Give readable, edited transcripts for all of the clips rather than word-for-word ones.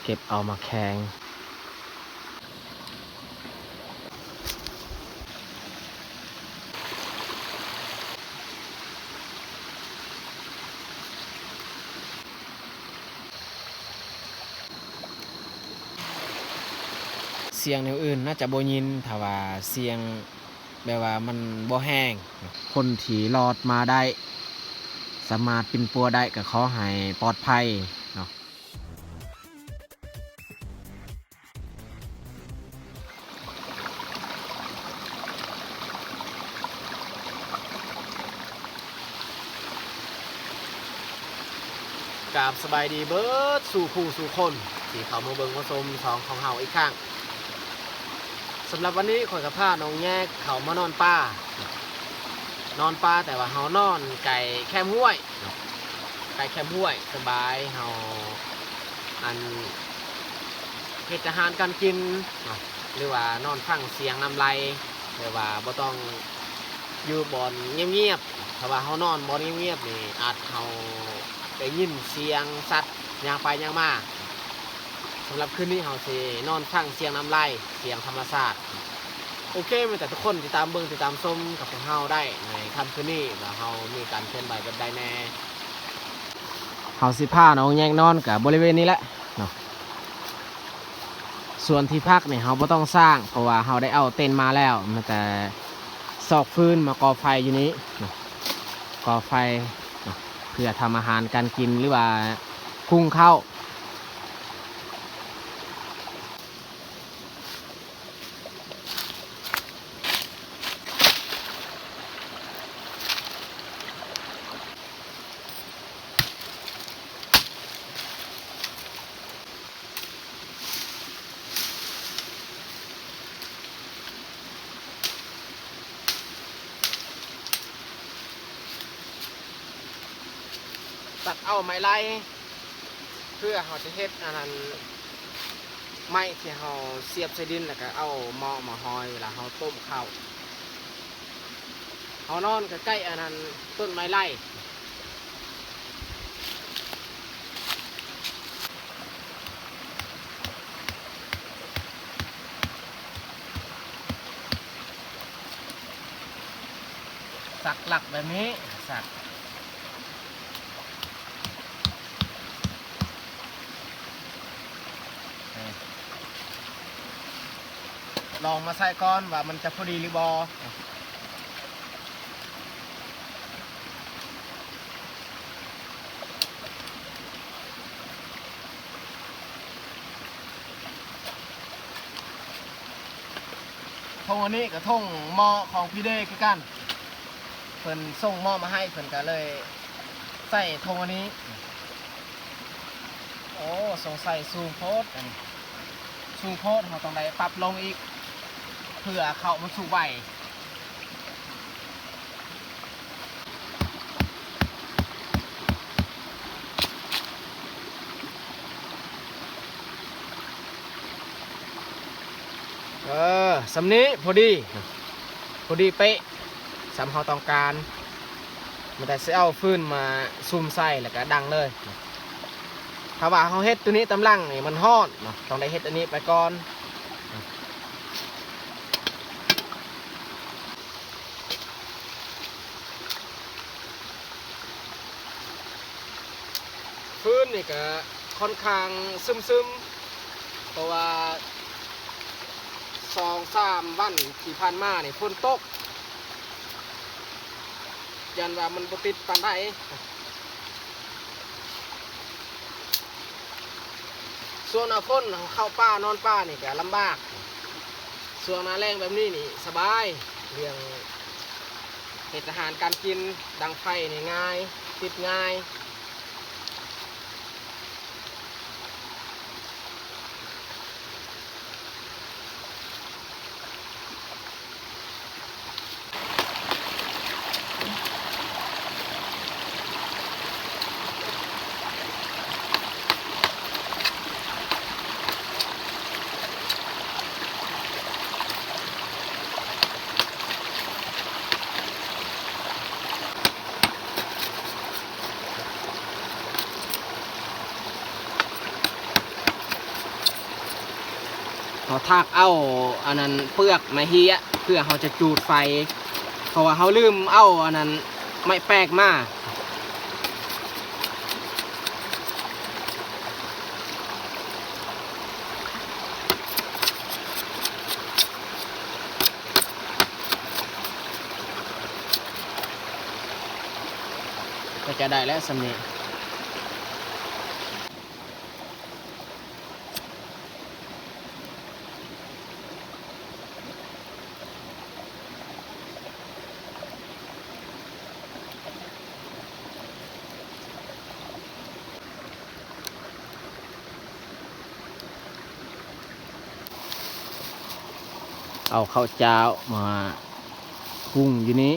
เก็บเอามาแข่งเสียงแนวอื่นน่าจะบ่ยินถ้าว่าเสียงแบบว่ามันบ่แห้งคนที่รอดมาได้สามารถปินปัวได้ก็ขอให้ปลอดภัยเนาะกราบสบายดีเบิดสู่ผู้สู่คนที่เขามาเบิ่งมาชมสองของเฮาอีกครั้งสำหรับวันนี้ข่อยกับพาน้องแยกเขามานอนป่านอนป่าแต่ว่าเฮานอนไก่แคมห้วยไก่แคมห้วยสบายเฮาอันเฮ็ดอาหารการกินหรือว่านอนฟังเสียงน้ำไหลหรือว่าบ่ต้องอยู่บ่อนเงียบๆถ้าว่าเฮานอนบ่อนเงียบๆนี่อาจเฮาได้ยินเสียงสัตว์ย่างไปย่างมาสำหรับคืนนี้เฮาสินอนฟังเสียงน้ำไหลเสียงธรรมชาติโอเคมีแต่ทุกคนติดตามเบิ่งติดตามชมกับพวกเฮาได้ในค่ำคืนนี้ว่าเฮามีการเคลื่อนไหวแบบใดแน่เฮาสิพาน้องแยงนอนกับบริเวณนี้แหละเนาะส่วนที่พักเนี่ยเฮาบ่ต้องสร้างเพราะว่าเฮาได้เอาเต็นท์มาแล้วมันแต่ซอกฟืนมาก่อไฟอยู่นี้เนาะก่อไฟเนาะเพื่อทำอาหารการกินหรือว่าคุงข้าวตัดเอาไม้ไล่เพื่อเขาจะเฮ็ดอันนั้นไม้ที่เขาเสียบใส่ดินแล้วก็เอาหม้อมาหอยเวลาเขาต้มข้าวเขานอนใกล้ๆอันนั้นต้นไม้ไล่สักหลักแบบนี้สักลองมาใส่ก้อนว่ามันจะพอดีหรือบอทงอันนี้กับทงหม้อของพี่เด้คือกันเพิ่นส่งหม้อมาให้เพิ่นก็เลยใส่ทงอันนี้โอ้สงสัยสูงโพดสูงโพดเราต้องได้ปรับลงอีกเพื่อเขามันสูงไหวสำนี้พอดีเป๊ะสำเขาต้องการมันแต่เอาฟืนมาซุ่มใส่แล้วก็ดังเลยถ้าว่าเขาเฮ็ดตัวนี้ตำลังนี่มันฮ้อนเนาะต้องได้เฮ็ดอันนี้ไปก่อนฟืนนี่ก็ค่อนข้างซึมเพราะว่า2-3 วันที่ผ่านมาเนี่ยฝนตกยันว่ามันบ่ติดปานใดส่วนหน้าฝนเข้าป่านอนป่านี่ก็ลำบากส่วนหน้าแรงแบบนี้นี่สบายเรื่องเฮ็ดอาหารการกินดังไฟนี่ง่ายติดง่าย เขาทากเอาอันนั้นเปลือกไม้เฮียเพื่อเขาจะจูดไฟเพราะว่าเขาลืมเอาอันนั้นไม้แปลกมาก็จะได้แล้วสำเนียงเอาข้าวเจ้ามาหุงอยู่นี้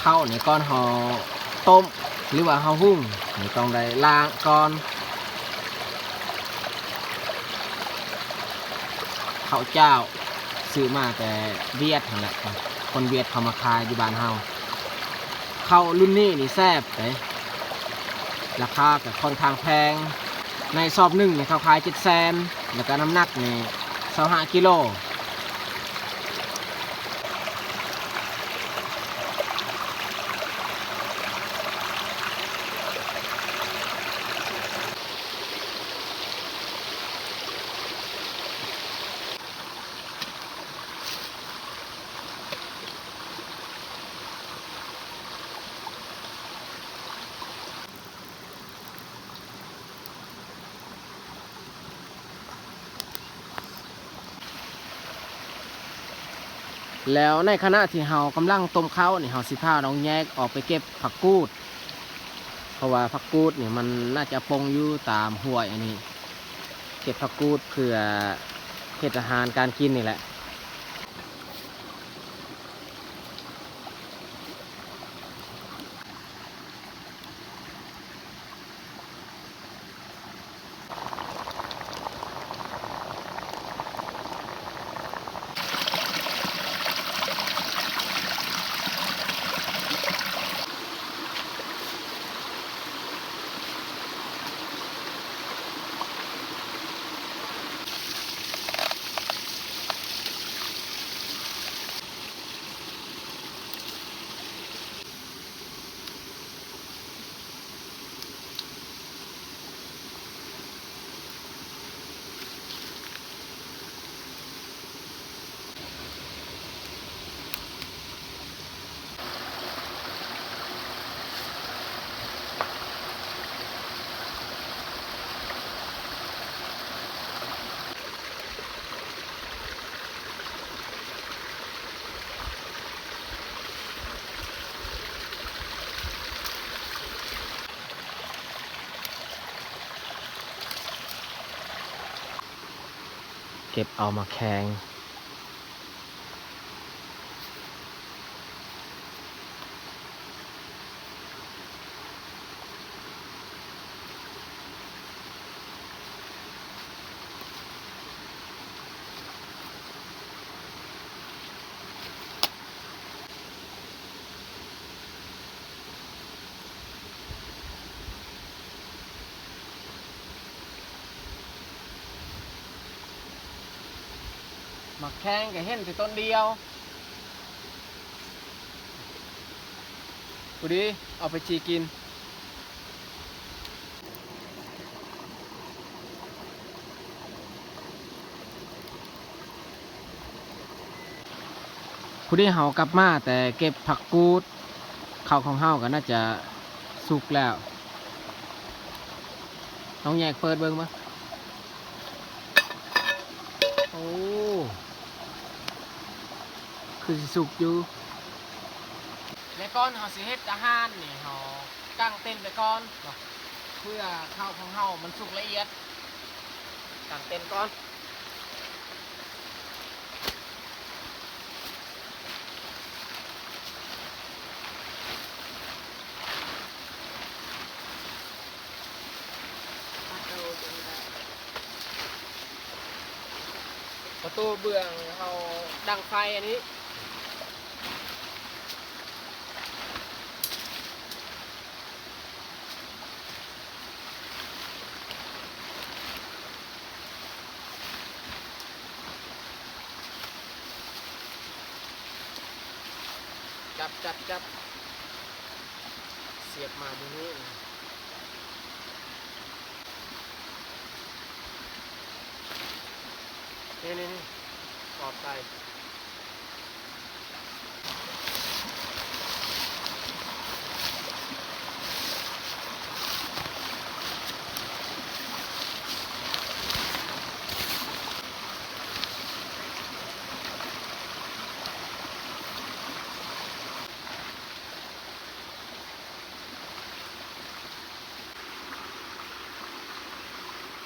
ข้าวเนี่ยก้อนห่อต้มหรือว่าห่อหุ้งนี่ต้องได้ล้างก่อนข้าวเจ้าซื้อมาแต่เวียดนั่นแหละคนเวียดเขามาขายอยู่บ้านเฮาข้าวรุ่นนี้นี่แซ่บเลยราคาก็ค่อนข้างแพงในซอบหนึ่งนี่เขาขาย700,000แล้วก็น้ำหนักนี่25 กิโลแล้วในขณะที่เฮากำลังต้มข้าวนี่เฮาสิพาน้องแยกออกไปเก็บผักกูดเพราะว่าผักกูดเนี่ยมันน่าจะปงอยู่ตามห้วยอันนี้เก็บผักกูดเพื่อเฮ็ดอาหารการกินนี่แหละเก็บเอามาแข็งมาแข็งก็เห็นแต่ต้นเดียวกูดีเอาไปจีกินกูดีเฮากลับมาแต่เก็บผักกูดข้าวของเฮาก็น่าจะสุกแล้วน้องแยกเปิดเบิ่งมั้ยโอ้คือสิสุกอยู่ในก้อนเฮาสิเฮ็ดอาหารนี่เฮากางเต็นท์ไปก่อนเพื่อข้าวของเฮามันสุกละเอียดกางเต็นท์ก่อน ประตูเบื้องเขาดังไฟอันนี้จับเสียบมาตรงนี้นี่ปลอบใจ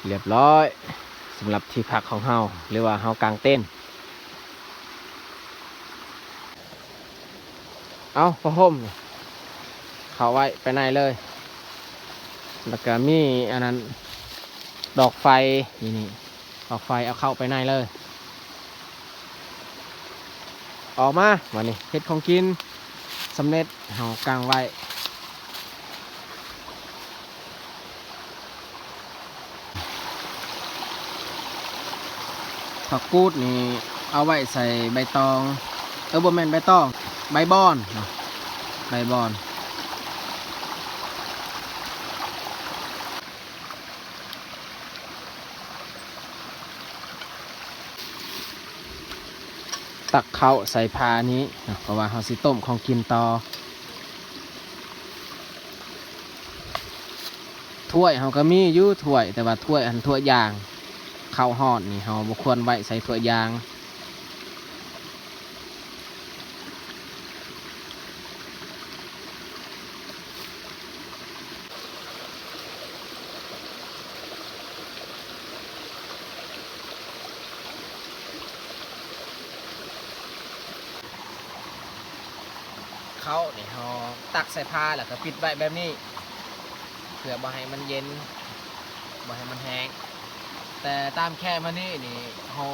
เรียบร้อยสำหรับที่พักของเฮาหรือว่าเฮากางเต้นเอาผ้าห่มเขาไว้ไปไหนเลยแล้วก็มีอันนั้นดอกไฟนี่ดอกไฟเอาเข้าไปไหนเลยออกมาวันนี้เฮ็ดของกินสำเร็จเฮากางไว้ผักกูดนี่เอาไว้ใส่ใบตองบ่แม่นใบตองใบบอนใบบอนตักเข้าใส่พานี้เพราะว่าเฮาสิต้มของกินต่อถ้วยเฮาก็มีอยู่ถ้วยแต่ว่าถ้วยอันถ้วยยางข้าวฮอดนี่เฮาบ่ควรไว้ใส่ถ้วยยางเขาเนี่ยเฮาตักใส่ผ้าแล้วก็ปิดไว้แบบนี้เพื่อบ่ให้มันเย็นบ่ให้มันแห้งแต่ตามแค่มานี่เฮา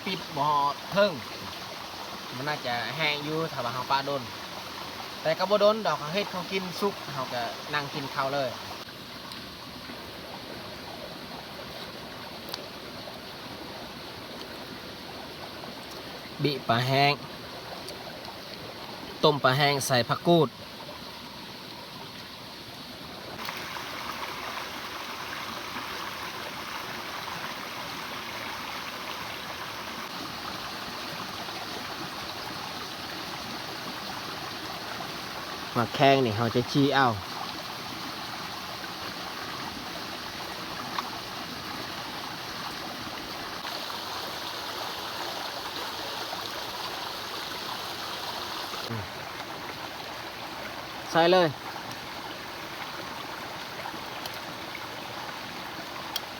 ปิดบ่เทิงมันน่าจะแห้งอยู่ถ้าว่าเฮาปาโดนแต่ก็บ่โดนดอกเฮ็ดเขากินสุกเฮาก็นั่งกินข้าวเลยบิปลาแห้งต้มปลาแห้งใส่ผักกูดมาแข้งนี่เขาจะชี้เอาใส่เลย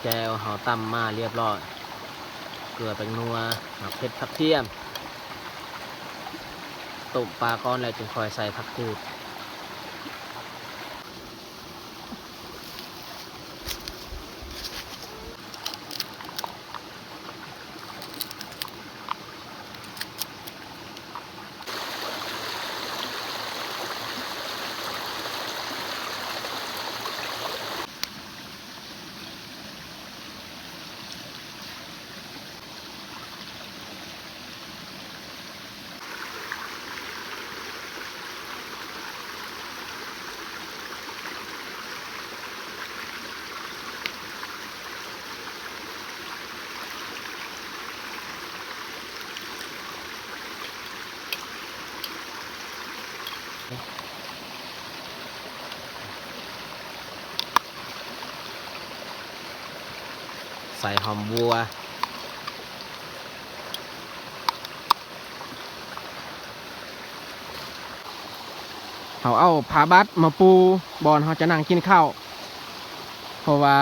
แจวเขาตำมาเรียบร้อยเกลือแป้งนัวเผ็ดผักเทียมต้มปลาก้อนแล้วจึงคอยใส่ผักกูดใส่หอมบัวเขาเอาผ้าบัดมาปูบอนเขาจะนั่งกินข้าวเพราะว่า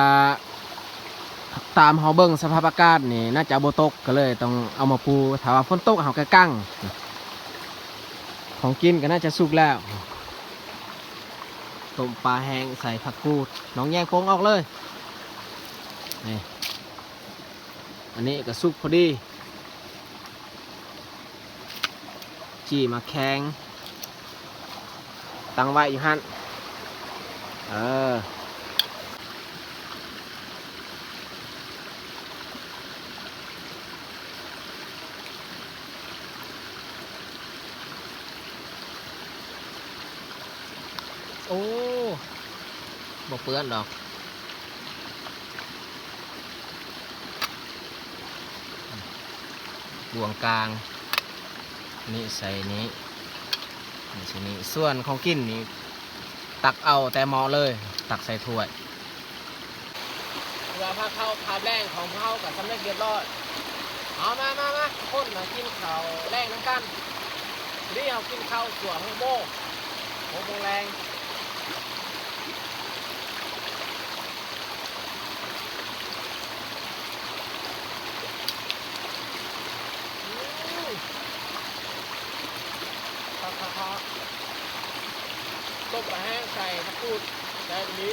ตามเขาเบิ่งสภาพอากาศนี่น่าจะบ่ตกก็เลยต้องเอามาปูถ้าว่าฝนตกเขาก็กั้งของกินก็น่าจะสุกแล้วต้มปลาแห้งใส่ผักกูดน้องแยงโป้งออกเลยนี่อันนี้ก็สุกพอดี จีมาแข้งตั้งไว้อยู่หั่นโอ้บ่เปื้อนดอกบวงกลางนี่ใส่นี้นี่ใส่นี้ส่วนของกินนี่ตักเอาแต่หม้อเลยตักใส่ถ้วยเวลาพาเข้าคาบแรงของเขากับสำเร็จเรียบร้อยเอามาคนมากินข้าวแรงน้ำกันนี่เอากินข้าวส่วน6 โมงแรงต้มปลาแห้งใส่ข้าวปุ้นใส่ตรงนี้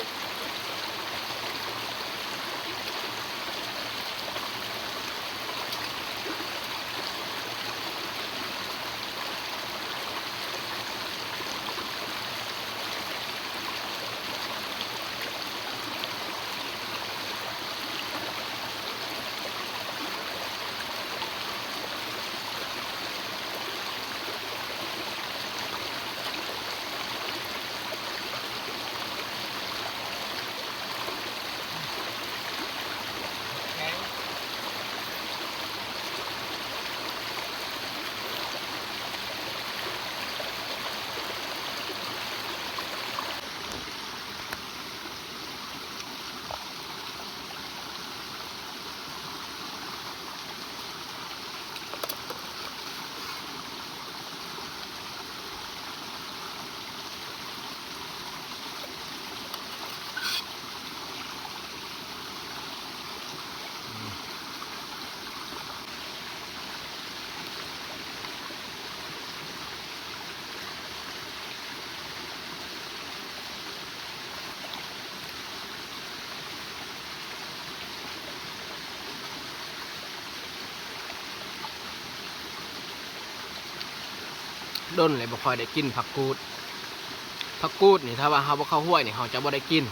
ด้นเลยบ่ค่อยได้กินผักกูดนี่ถ้าว่าเฮาบ่เข้าห้วยนี่เฮาจะบ่ได้กิน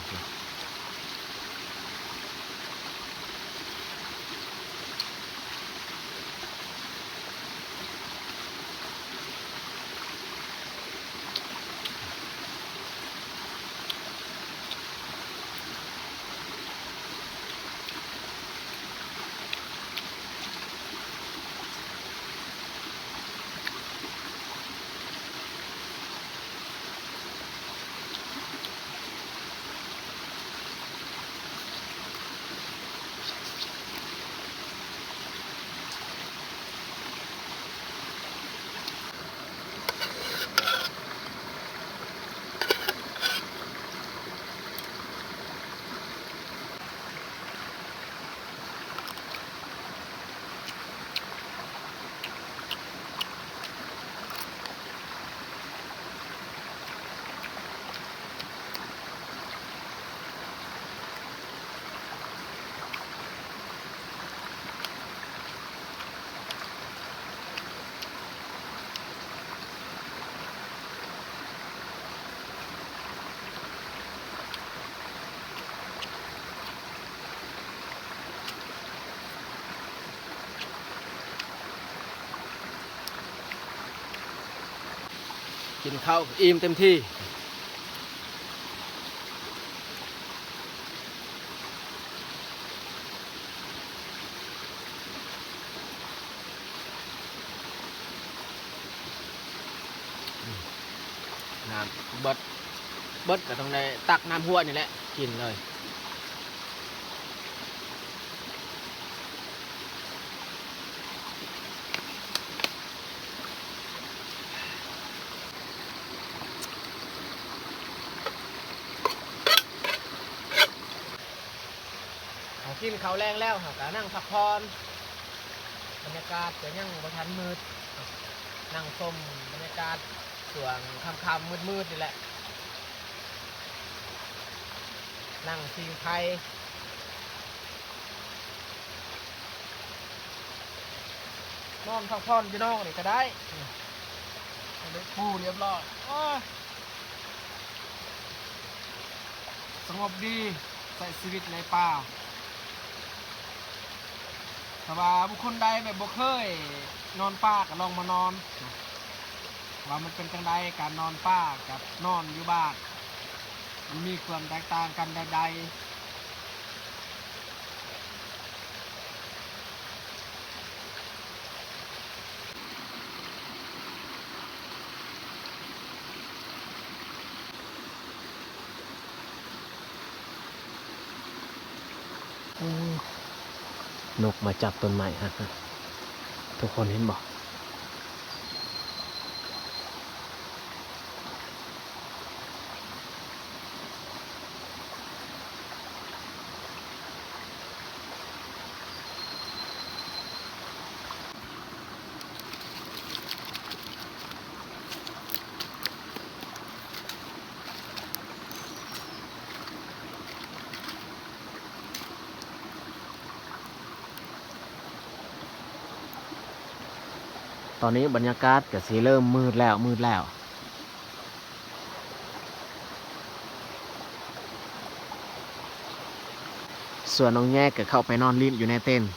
กินข้าวอิ่มเต็มที่น้ำเบิดก็ต้องได้ตักน้ำหัวนี่แหละกินเลยกินข้าวแรงแล้วก็นั่งพักผ่อนบรรยากาศก็ยังบ่ทันมืดนั่งชมบรรยากาศส่วนค่ำๆมืดนี่แหละนั่งชิงไทยนอนพักผ่อนอยู่นอกนี่ก็ได้ ได้ปูเรียบร้อยสงบดีใส่ชีวิตในป่าแต่ว่าบุคคลใดแบบบ่เคยนอนป่าก็ลองมานอนว่ามันเป็นจังใดการนอนป่ากับนอนอยู่บ้านมันมีความแตกต่างกันใดนกมาจับต้นไม้ฮะทุกคนเห็นบอกตอนนี้บรรยากาศก็สีเริ่มมืดแล้ว ส่วนน้องแยกก็เข้าไปนอนลิ้นอยู่ในเต็นท์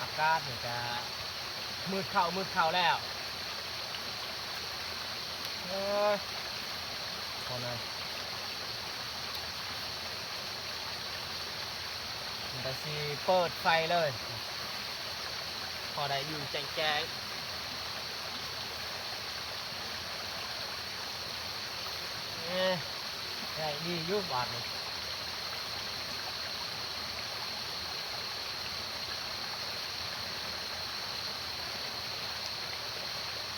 อากาศเนี่ยจะมืดเข้าแล้วพอเลยมันจะสีเปิดไฟเลยพอได้อยู่แจ้งได้ดียุ่งบาดเลย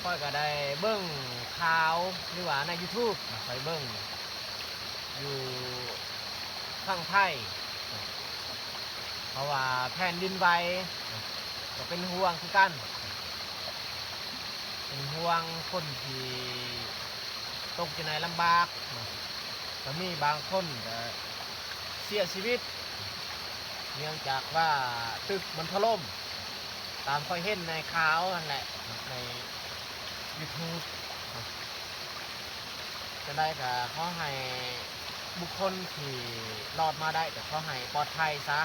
ค่อยก็ได้เบิ้งข่าวหรือว่าใน YouTube ไปเบิ้งอยู่ข้างไทยเพราะว่าแผ่นดินไหวก็เป็นห่วงคือกันเป็นห่วงคนที่ตกอยู่ในลำบากก็มีบางคนก็เสียชีวิตเนื่องจากว่าตึกมันถล่มตามค่อยเห็นในข่าวนั่นแหละใน YouTube จะได้ก็ขอให้บุคคลที่รอดมาได้แต่ขอให้ปลอดภัยซะ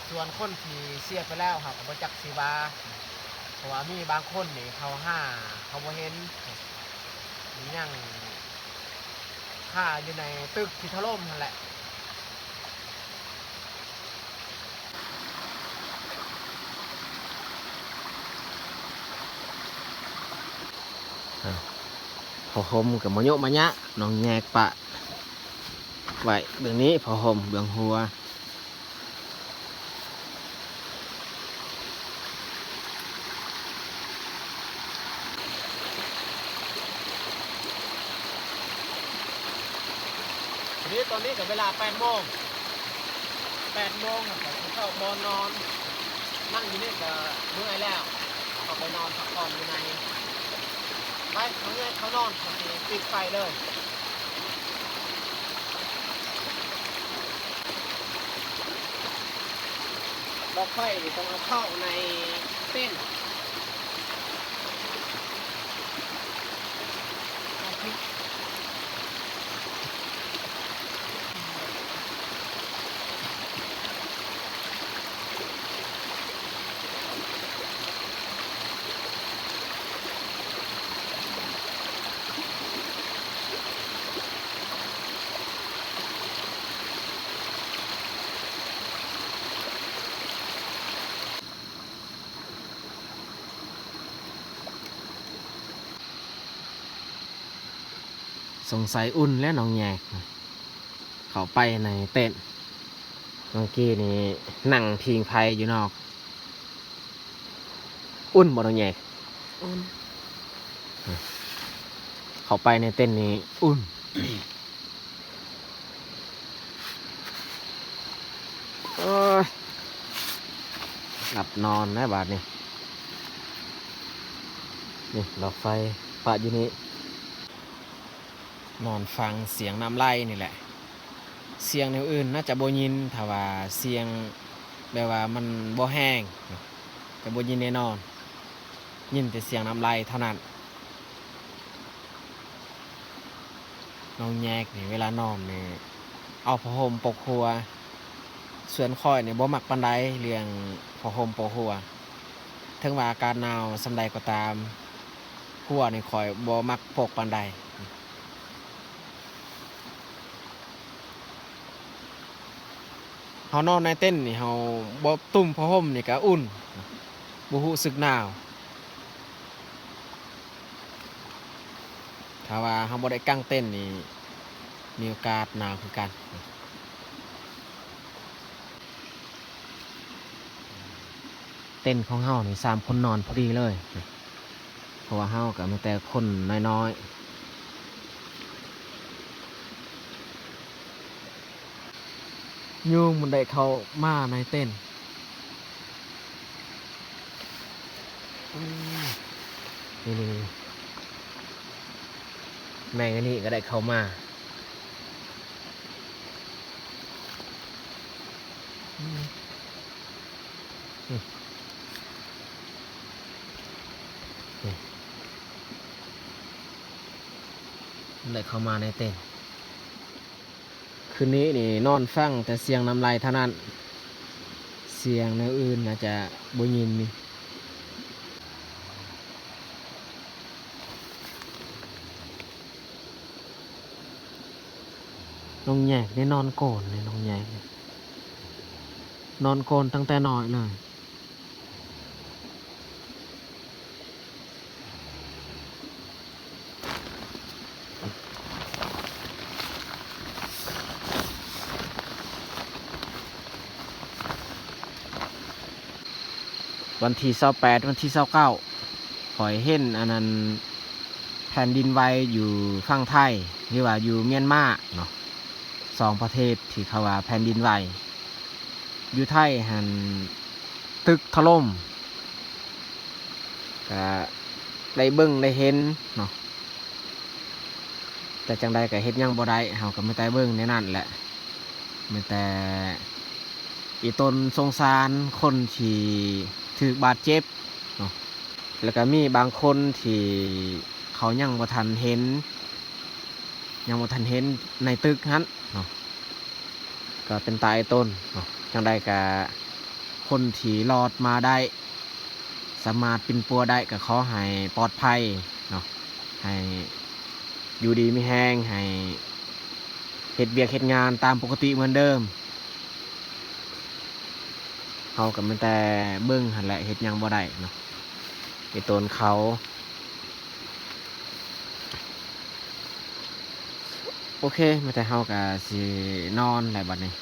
ส่วนคนที่เสียไปแล้วครับก็จักสีวาเพราะว่ามีบางคนนี่เขาบ่เห็นยังฆ่าอยู่ในตึกที่ถล่มนั่นแหละพอห่มกับมะโยมะยะน้องแยกปะไว้เบื้องนี้พอห่มเบื้องหัวตอนนี้กับเวลา8 โมงครับผมเข้าบนอนนั่งอยู่นี่ก็เมื่อยแล้วก็ไปนอนพักผ่อนอยู่ในไปเขานอนปิดไฟเลยดอกไฟต้องเอาเข้าในเต้นสงสัยอุ่นและน้องแยกเขาไปในเต้นเมื่อกี้นี่นั่งพิงไฟอยู่นอกอุ่นบ่น้องแยกอุ่นเขาไปในเต้นนี้อุ่น หลับนอนนะบาดนี่นี่หลอดไฟปะอยู่นี่นอนฟังเสียงน้ำไหลนี่แหละเสียงแนวอื่นน่าจะบ่ยินถ้าว่าเสียงแบบว่ามันบ่แห้งจะบ่ยินแน่นอนยินแต่เสียงน้ำไหลเท่านั้นน้องแยกนี่เวลานอนนี่เอาผ้าห่มปกหัวส่วนค่อยนี่บ่มักปานใดเรื่องผ้าห่มปกหัวถึงว่าอากาศหนาวส่ำใดก็ตามหัวนี่ค่อยบ่มักปกปานใดเฮานอนในเต็นท์นี่เฮาบ่ตุ้มผ้าห่มนี่ก็อุ่นบ่รู้สึกหนาวถ้าว่าเฮาบ่ได้กางเต็นท์นี่มีโอกาสหนาวคือกันเต็นท์ของเฮานี่3คนนอนพอดีเลยเพราะว่าเฮาก็มีแต่คนน้อยๆยุงมันได้เข้ามาในเต็นท์นี่แมงอันนี้ก็ได้เข้ามาได้เข้ามาในเต็นท์คืนนี้นี่นอนฟังแต่เสียงน้ำลายเท่านั้นเสียงแนวอื่นน่าจะบ่ยินมีน้องแยกได้นอนโกนเลยน้องแยกนอนโกนตั้งแต่น้อยเลยวันที่28วันที่29ข่อยเห็นอันนั้นแผ่นดินไหวอยู่ฝั่งไทยหรือว่าอยู่เมียนมาเนาะ2ประเทศที่เขาว่าแผ่นดินไหวอยู่ไทยหันตึกถล่มก็ได้เบิ่งได้เห็นเนาะแต่จังใดก็เฮ็ดยังบ่ได้เฮาก็ไม่ได้เบิ่งในนั้นแหละมีแต่อีตนสงสารคนที่ถูกบาดเจ็บเนาะแล้วก็มีบางคนที่เขายังบ่ทันเห็นในตึกนั้นเนาะก็เป็นตายต้นเนาะจังใดก็คนที่รอดมาได้สามารถปินปัวได้ก็ขอให้ปลอดภัยเนาะให้อยู่ดีมีแห้งให้เฮ็ดเวียกเฮ็ดงานตามปกติเหมือนเดิมเขาก็มันแต่เบิ่งหั่นแหละเฮ็ดหยังบ่ได้เนาะไอ้ตนเขาโอเคมาแต่เฮาก็สินอนแหละบัดนี้